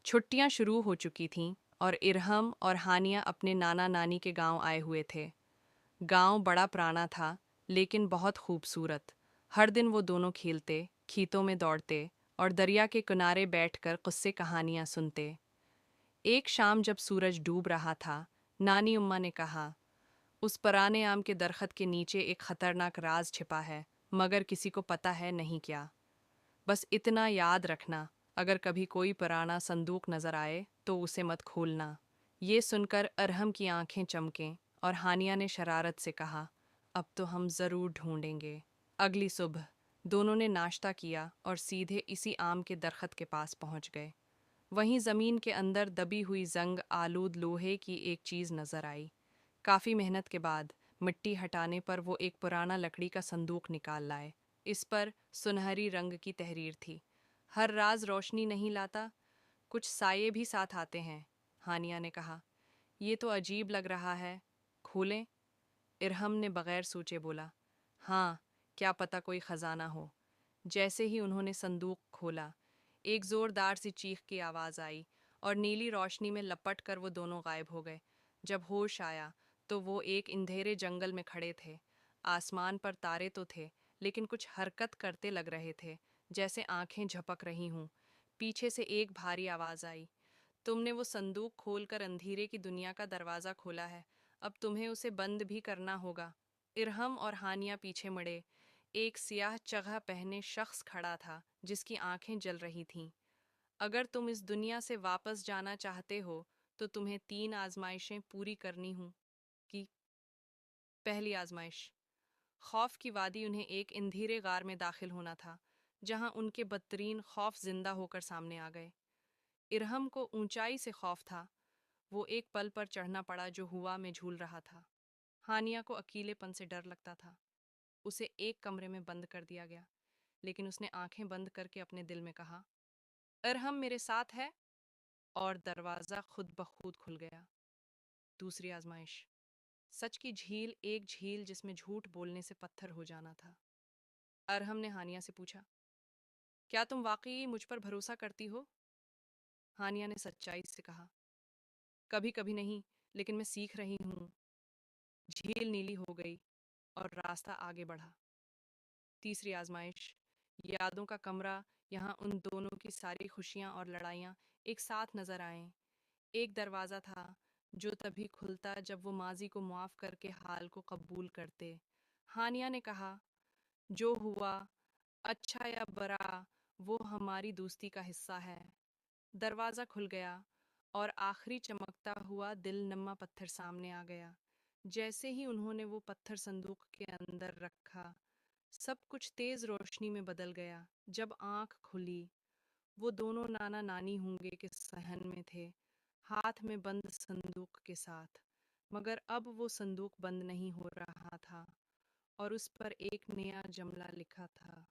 छुट्टियां शुरू हो चुकी थीं और इरहम और हानिया अपने नाना नानी के गांव आए हुए थे। गांव बड़ा पुराना था, लेकिन बहुत खूबसूरत। हर दिन वो दोनों खेलते, खेतों में दौड़ते और दरिया के किनारे बैठकर किस्से कहानियां सुनते। एक शाम जब सूरज डूब रहा था, नानी उम्मा ने कहा, उस पुराने आम के दरख्त के नीचे एक खतरनाक राज छिपा है, मगर किसी को पता है नहीं क्या। बस इतना याद रखना, अगर कभी कोई पुराना संदूक नजर आए तो उसे मत खोलना। ये सुनकर अरहम की आंखें चमकें और हानिया ने शरारत से कहा, अब तो हम जरूर ढूंढेंगे। अगली सुबह दोनों ने नाश्ता किया और सीधे इसी आम के दरख्त के पास पहुंच गए। वहीं जमीन के अंदर दबी हुई जंग आलूद लोहे की एक चीज नजर आई। काफी मेहनत के बाद मिट्टी हटाने पर वो एक पुराना लकड़ी का संदूक निकाल लाए। इस पर सुनहरी रंग की तहरीर थी, हर राज रोशनी नहीं लाता, कुछ साये भी साथ आते हैं। हानिया ने कहा, ये तो अजीब लग रहा है, खोलें? इरहम ने बगैर सोचे बोला, हाँ, क्या पता कोई खजाना हो। जैसे ही उन्होंने संदूक खोला, एक जोरदार सी चीख की आवाज आई और नीली रोशनी में लपट कर वो दोनों गायब हो गए। जब होश आया तो वो एक अंधेरे जंगल में खड़े थे। आसमान पर तारे तो थे, लेकिन कुछ हरकत करते लग रहे थे, जैसे आंखें झपक रही हूं। पीछे से एक भारी आवाज आई, तुमने वो संदूक खोलकर अंधेरे की दुनिया का दरवाजा खोला है, अब तुम्हें उसे बंद भी करना होगा। इरहम और हानिया पीछे मुड़े। एक सियाह चगह पहने शख्स खड़ा था, जिसकी आंखें जल रही थीं। अगर तुम इस दुनिया से वापस जाना चाहते हो तो तुम्हें 3 आजमाइशें पूरी करनी हों कि पहली आजमाइश, खौफ की वादी, उन्हें एक अंधेरे गार में दाखिल होना था, जहां उनके बदतरीन खौफ जिंदा होकर सामने आ गए। इरहम को ऊंचाई से खौफ था, वो एक पल पर चढ़ना पड़ा जो हवा में झूल रहा था। हानिया को अकेलेपन से डर लगता था। उसे एक कमरे में बंद कर दिया गया, लेकिन उसने आंखें बंद करके अपने दिल में कहा, अरहम मेरे साथ है, और दरवाज़ा खुद ब खुद खुल गया। दूसरी आजमाइश, सच की झील, एक झील जिसमें झूठ बोलने से पत्थर हो जाना था। अरहम ने हानिया से पूछा, क्या तुम वाकई मुझ पर भरोसा करती हो? हानिया ने सच्चाई से कहा, कभी कभी नहीं, लेकिन मैं सीख रही हूँ। झील नीली हो गई और रास्ता आगे बढ़ा। तीसरी आजमाइश, यादों का कमरा, यहाँ उन दोनों की सारी खुशियाँ और लड़ाइयाँ एक साथ नजर आएं। एक दरवाज़ा था जो तभी खुलता जब वो माजी को माफ़ करके हाल को कबूल करते। हानिया ने कहा, जो हुआ, अच्छा या बुरा, वो हमारी दोस्ती का हिस्सा है। दरवाज़ा खुल गया और आखिरी चमकता हुआ दिल नम्मा पत्थर सामने आ गया। जैसे ही उन्होंने वो पत्थर संदूक के अंदर रखा, सब कुछ तेज रोशनी में बदल गया। जब आंख खुली, वो दोनों नाना नानी होंगे के सहन में थे, हाथ में बंद संदूक के साथ। मगर अब वो संदूक बंद नहीं हो रहा था और उस पर एक नया जुमला लिखा था,